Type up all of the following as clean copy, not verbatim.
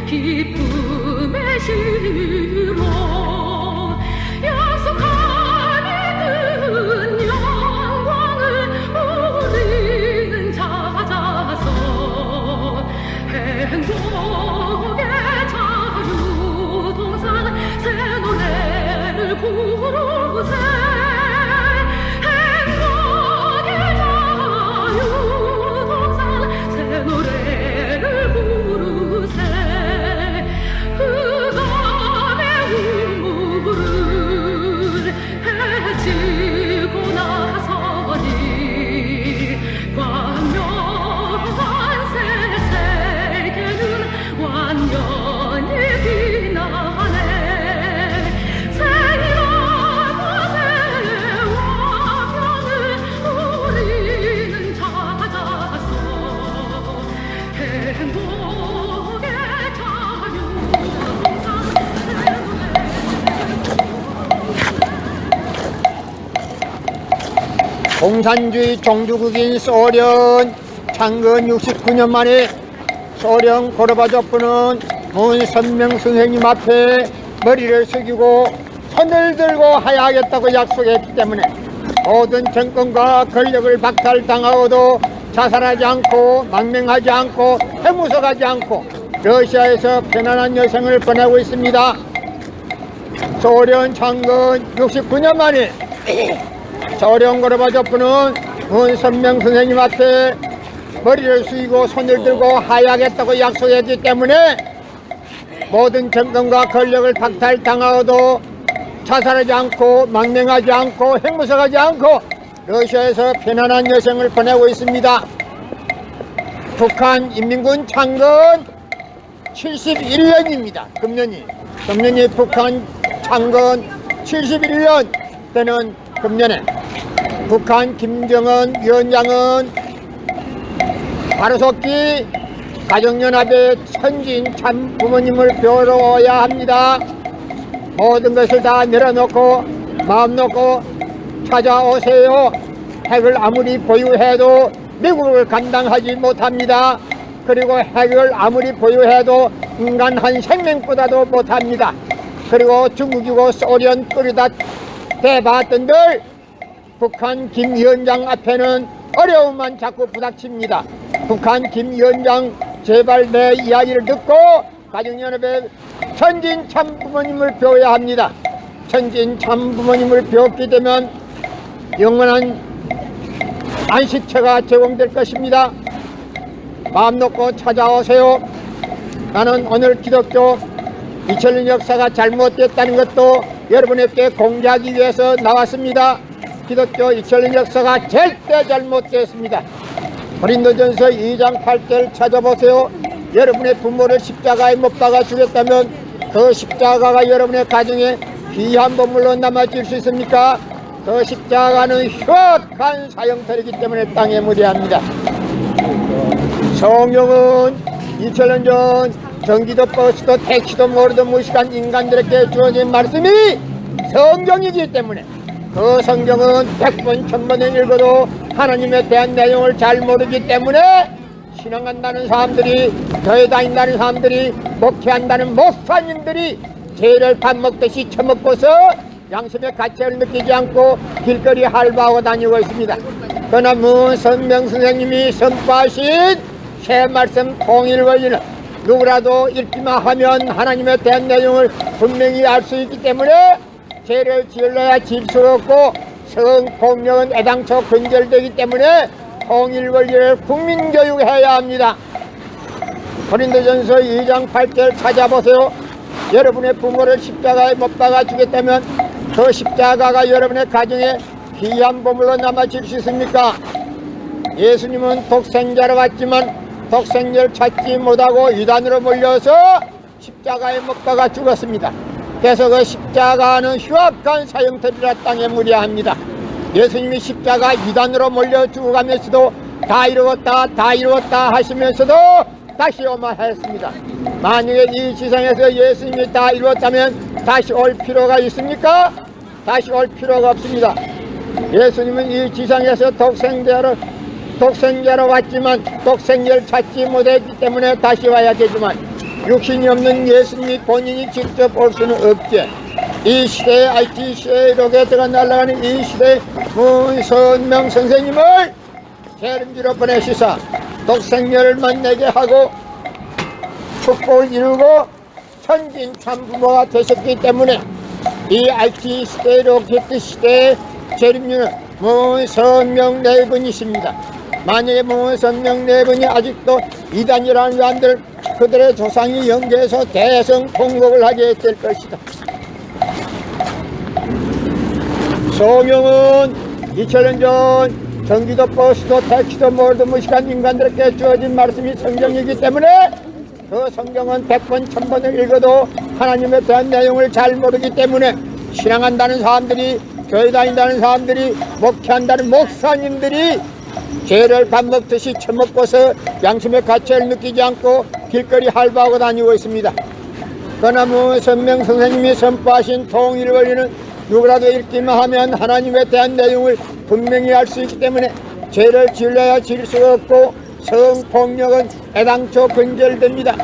기쁨의 시로 약속한 큰 영광을 우리는 찾아서 행복의 자유동산 새 노래를 부르세. 행복의 자유동산 새 노래를 부르세. 흑암의 우물을 헤치고 나서니 광명한 새 세계는 완전히 빛나네. 생이라고 세워명을 우리는 찾아서 행복의 자유동산 새 공산주의 종주국인 소련 창건 69년 만에 소련 고르바초프는 문선명 선생님 앞에 머리를 숙이고 손을 들고 하야하겠다고 약속했기 때문에 모든 정권과 권력을 박탈당하고도 자살하지 않고 망명하지 않고 해무석하지 않고 러시아에서 편안한 여생을 보내고 있습니다. 소련 창건 69년 만에 소련 고르바초프는 문선명 선생님 앞에 머리를 숙이고 손을 들고 하야하겠다고 약속했기 때문에 모든 정권과 권력을 박탈당하고도 자살하지 않고 망명하지 않고 핵무석하지 않고 러시아에서 편안한 여생을 보내고 있습니다. 북한 인민군 창건 71년입니다. 금년이 북한 창건 71년 되는 금년에 북한 김정은 위원장은 하루속히 가정연합의 천진 참 부모님을 배우러야 합니다. 모든 것을 다 내려놓고 마음 놓고 찾아오세요. 핵을 아무리 보유해도 미국을 감당하지 못합니다. 그리고 핵을 아무리 보유해도 인간 한 생명보다도 못합니다. 그리고 중국이고 소련 끓이다 대봤던들 북한 김 위원장 앞에는 어려움만 자꾸 부닥칩니다. 북한 김 위원장 제발 내 이야기를 듣고 가정연합의 천진 참 부모님을 배워야 합니다. 천진 참 부모님을 배웠게 되면 영원한 안식처가 제공될 것입니다. 마음 놓고 찾아오세요. 나는 오늘 기독교 2000년 역사가 잘못됐다는 것도 여러분에게 공개하기 위해서 나왔습니다. 기독교 2000년 역사가 절대 잘못됐습니다. 고린도전서 2장 8절을 찾아보세요. 여러분의 부모를 십자가에 못 박아 주겠다면 그 십자가가 여러분의 가정에 귀한 보물로 남아질 수 있습니까? 그 십자가는 흉악한 사형터이기 때문에 땅에 무대합니다. 성경은 2000년 전 전기도 버스도 택시도 모르던 무식한 인간들에게 주어진 말씀이 성경이기 때문에 그 성경은 100번 1000번을 읽어도 하나님에 대한 내용을 잘 모르기 때문에 신앙한다는 사람들이, 교회 다닌다는 사람들이, 목회한다는 목사님들이 죄를 밥 먹듯이 처먹고서 양심의 가치를 느끼지 않고 길거리 할바하고 다니고 있습니다. 그러나 문선명 선생님이 선포하신 새 말씀 통일 원리는 누구라도 읽기만 하면 하나님에 대한 내용을 분명히 알 수 있기 때문에 죄를 지을러야 질 수 없고 성폭력은 애당초 근절되기 때문에 통일 원리를 국민교육해야 합니다. 고린도전서 2장 8절 찾아보세요. 여러분의 부모를 십자가에 못 박아 주겠다면 그 십자가가 여러분의 가정에 귀한 보물로 남아질 수 있습니까? 예수님은 독생자로 왔지만 독생자를 찾지 못하고 유단으로 몰려서 십자가에 못 박아 죽었습니다. 그래서 그 십자가는 흉악한 사형터리라 땅에 무리합니다. 예수님이 십자가 유단으로 몰려 죽어가면서도 다 이루었다 하시면서도 다시 오마 했습니다. 만약에 이 지상에서 예수님이 다 이루었다면 다시 올 필요가 있습니까? 다시 올 필요가 없습니다. 예수님은 이 지상에서 독생자로 왔지만 독생자를 찾지 못했기 때문에 다시 와야 되지만 육신이 없는 예수님이 본인이 직접 올 수는 없지. 이 시대에 IT 시대에 로켓가 날아가는 이 시대에 문선명 선생님을 재림지로 보내시사 독생녀를 만나게 하고 축복을 이루고 천진 참부모가 되셨기 때문에 이 IT 시대 로켓 시대의 재림주는 문선명 네 분이십니다. 만약에 문선명 네 분이 아직도 이단이라는 사람들 그들의 조상이 연계해서 대성 통곡을 하게 될 것이다. 성경은 2000년 전 경기도 버스도 택시도 모두 무식한 인간들에게 주어진 말씀이 성경이기 때문에 그 성경은 100번 1000번을 읽어도 하나님에 대한 내용을 잘 모르기 때문에 신앙한다는 사람들이 교회 다닌다는 사람들이 목회한다는 목사님들이 죄를 밥 먹듯이 처먹고서 양심의 가치를 느끼지 않고 길거리 할바하고 다니고 있습니다. 그러나 문선명 선생님이 선포하신 통일 원리는 누구라도 읽기만 하면 하나님에 대한 내용을 분명히 알 수 있기 때문에 죄를 지으려야 지을 수가 없고 성폭력은 애당초 근절됩니다.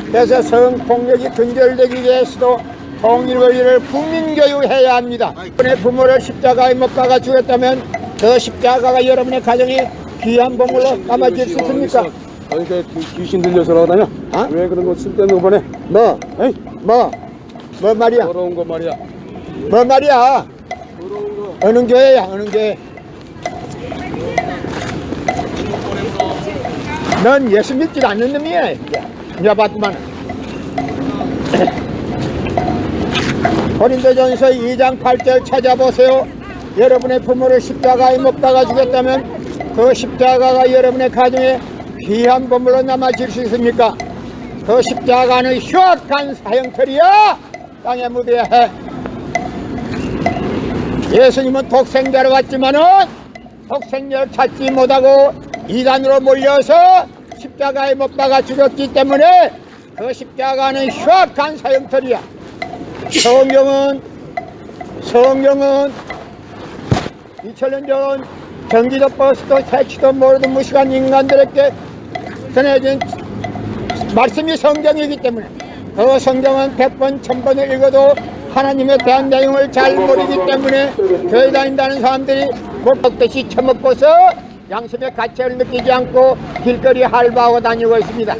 그래서 성폭력이 근절되기 위해서도 통일 원리를 국민교육해야 합니다. 여러분의 부모를 십자가에 못 박아 죽였다면 그 십자가가 여러분의 가정에 귀한 보물로 남아질 수 있습니까? 아니 그 귀신 들려서 나다냐? 어? 왜 그런 거 쓸데없는 거 보내? 뭐? 에이? 뭐 말이야? 더러운 거 말이야. 뭐 말이야? 더러운 거. 어느 교회야? 어느 교회? 넌 예수 믿지 않는 놈이야. 내가 봤더만. 고린도전서 2장 8절 찾아보세요. 여러분의 부모를 십자가에 못 박아 주겠다면 그 십자가가 여러분의 가정에 귀한 보물로 남아질 수 있습니까? 그 십자가는 흉악한 사형틀이야. 땅에 묻어야 해. 예수님은 독생자로 왔지만은 독생자를 찾지 못하고 이단으로 몰려서 십자가에 못 박아 죽였기 때문에 그 십자가는 흉악한 사형틀이야. 성경은 2000년 전 경기도 버스도 택시도 모르는 무식한 인간들에게 전해진 말씀이 성경이기 때문에 그 성경은 100번 1000번을 읽어도 하나님에 대한 내용을 잘 모르기 때문에 교회 다닌다는 사람들이 못 먹듯이 처먹고서 양심의 가치를 느끼지 않고 길거리 할바하고 다니고 있습니다.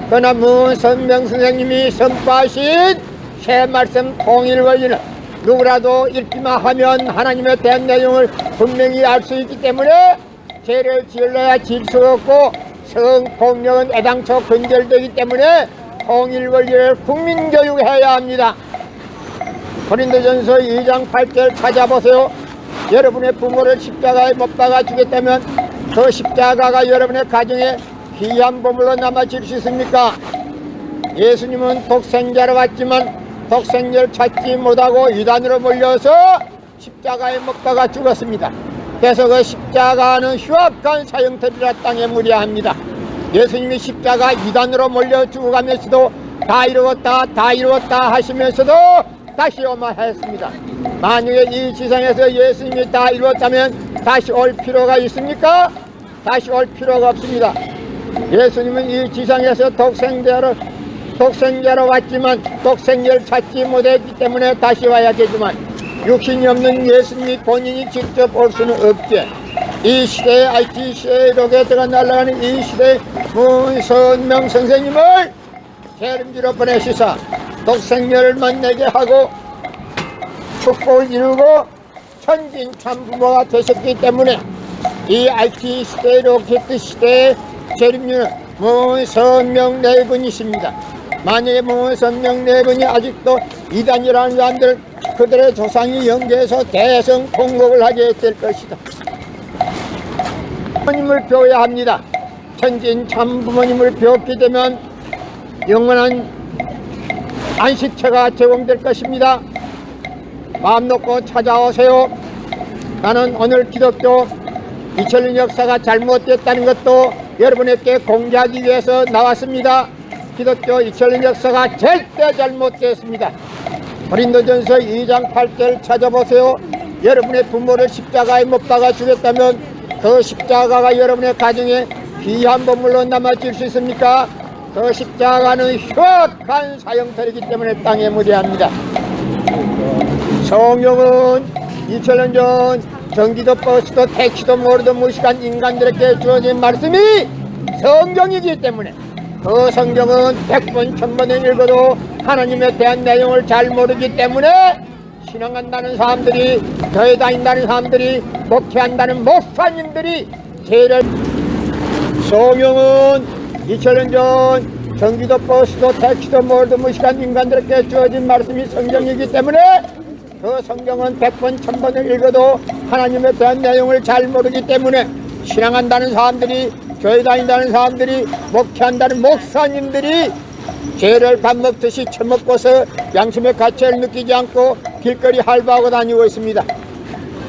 그러나 문선명 선생님이 선포하신 새 말씀 통일 원리는 누구라도 읽기만 하면 하나님에 대한 내용을 분명히 알 수 있기 때문에 죄를 지으려야 지을 수가 없고 성폭력은 애당초 근절되기 때문에 통일 원리를 국민교육해야 합니다. 고린도전서 2장 8절 찾아보세요. 여러분의 부모를 십자가에 못 박아 주겠다면 그 십자가가 여러분의 가정에 귀한 보물로 남아질 수 있습니까? 예수님은 독생자로 왔지만 독생자를 찾지 못하고 이단으로 몰려서 십자가에 못 박아 죽었습니다. 그래서 그 십자가는 흉악한 사형틀이라 땅에 무리합니다. 예수님이 십자가 이단으로 몰려 죽어가면서도 다 이루었다 하시면서도 다시 오마 했습니다. 만약에 이 지상에서 예수님이 다 이루었다면 다시 올 필요가 있습니까? 다시 올 필요가 없습니다. 예수님은 이 지상에서 독생자로 왔지만 독생자를 찾지 못했기 때문에 다시 와야 되지만 육신이 없는 예수님이 본인이 직접 올 수는 없지. 이 시대에 IT 시대에 로켓가 날아가는 이 시대에 문선명 선생님을 재림지로 보내시사 독생녀를 만나게 하고 축복을 이루고 천진 참부모가 되셨기 때문에 이 IT 시대 로켓 시대의 재림주는 문선명 네 분이십니다. 만약에 문선명 네 분이 아직도 이단이라는 사람들 그들의 조상이 연계해서 대성 통곡을 하게 될 것이다. 부모님을 배워야 합니다. 천진 참부모님을 배웠게 되면 영원한 안식처가 제공될 것입니다. 마음 놓고 찾아오세요. 나는 오늘 기독교 2000년 역사가 잘못됐다는 것도 여러분에게 공개하기 위해서 나왔습니다. 기독교 2000년 역사가 절대 잘못됐습니다. 고린도전서 2장 8절 찾아보세요. 여러분의 부모를 십자가에 못 박아 주겠다면 그 십자가가 여러분의 가정에 귀한 보물로 남아질 수 있습니까? 그 십자가는 흉악한 사형터이기 때문에 땅에 무대합니다. 성경은 2000년 전 전기도 버스도 택시도 모르던 무식한 인간들에게 주어진 말씀이 성경이기 때문에 그 성경은 100번 1000번을 읽어도 하나님에 대한 내용을 잘 모르기 때문에 신앙한다는 사람들이, 교회 다닌다는 사람들이, 목회한다는 목사님들이 죄를, 성경은 2000년 전 전기도 버스도 택시도 모르던 무식한 인간들에게 주어진 말씀이 성경이기 때문에 그 성경은 100번 1000번을 읽어도 하나님에 대한 내용을 잘 모르기 때문에 신앙한다는 사람들이, 교회 다닌다는 사람들이, 목회한다는 목사님들이 죄를 밥 먹듯이 처먹고서 양심의 가치를 느끼지 않고 길거리 할바하고 다니고 있습니다.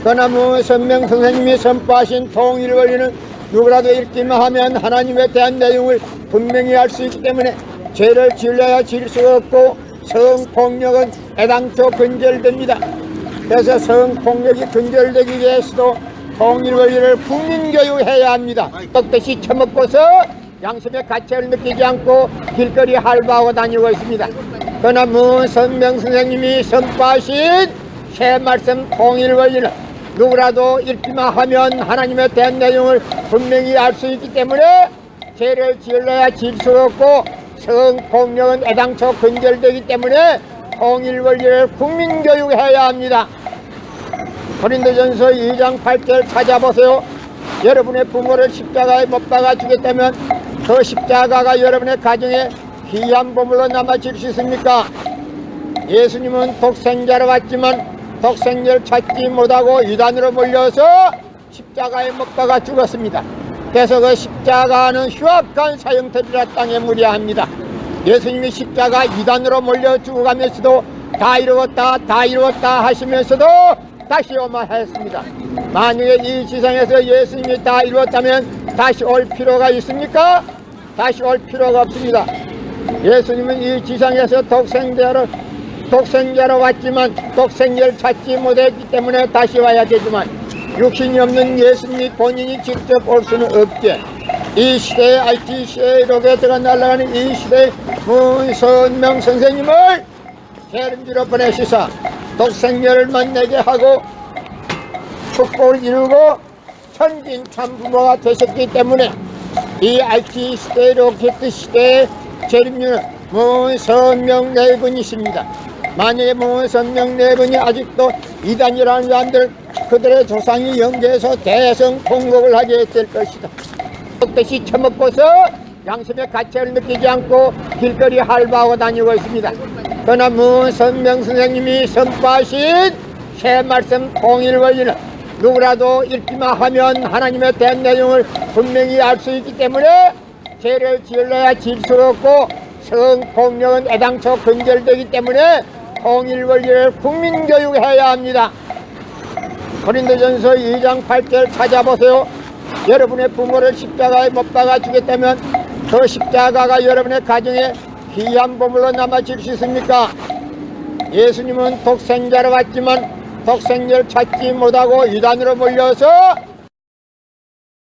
그러나 선명 선생님이 선포하신 통일 원리는 누구라도 읽기만 하면 하나님에 대한 내용을 분명히 알 수 있기 때문에 죄를 지으려야 지을 수가 없고 성폭력은 애당초 근절됩니다. 그래서 성폭력이 근절되기 위해서도 통일 원리를 국민교육해야 합니다. 먹듯이 처먹고서 양심의 가치를 느끼지 않고 길거리 할바하고 다니고 있습니다. 그러나 선명 선생님이 선포하신 새 말씀 통일 원리는 누구라도 읽기만 하면 하나님에 대한 내용을 분명히 알 수 있기 때문에 죄를 지으려야 지을 수 없고 성폭력은 애당초 근절되기 때문에 통일 원리를 국민교육해야 합니다. 고린도전서 2장 8절 찾아보세요. 여러분의 부모를 십자가에 못 박아 주겠다면 그 십자가가 여러분의 가정에 귀한 보물로 남아질 수 있습니까? 예수님은 독생자로 왔지만 독생자를 찾지 못하고 이단으로 몰려서 십자가에 못 박아 죽었습니다. 그래서 그 십자가는 흉악한 사형터이라 땅에 무리합니다. 예수님이 십자가 이단으로 몰려 죽어가면서도 다 이루었다 다 이루었다 하시면서도 다시 오마 했습니다. 만약에 이 지상에서 예수님이 다 이루었다면 다시 올 필요가 있습니까? 다시 올 필요가 없습니다. 예수님은 이 지상에서 독생자로 왔지만 독생자를 찾지 못했기 때문에 다시 와야 되지만 육신이 없는 예수님이 본인이 직접 올 수는 없게 이 시대에 IT 시대에 로켓가 날아가는 이 시대에 문선명 선생님을 재림지로 보내시사 독생자를 만나게 하고 축복을 이루고 천진 참부모가 되셨기 때문에 이 IT 시대 로켓 시대의 재림주는 문선명 네 분이십니다. 만약에 문선명 네 분이 아직도 이단이라는 사람들 그들의 조상이 영계에서 대성 통곡을 하게 될 것이다. 먹듯이 처먹고서 양심의 가치를 느끼지 않고 길거리 할바하고 다니고 있습니다. 그러나 문선명 선생님이 선포하신 새 말씀 통일 원리는 누구라도 읽기만 하면 하나님에 대한 내용을 분명히 알 수 있기 때문에 죄를 지으려야 지을 수 없고 성폭력은 애당초 근절되기 때문에 통일 원리를 국민교육해야 합니다. 고린도전서 2장 8절 찾아보세요. 여러분의 부모를 십자가에 못 박아 주겠다면 그 십자가가 여러분의 가정에 귀한 보물로 남아질 수 있습니까? 예수님은 독생자로 왔지만 독생자를 찾지 못하고 이단으로 몰려서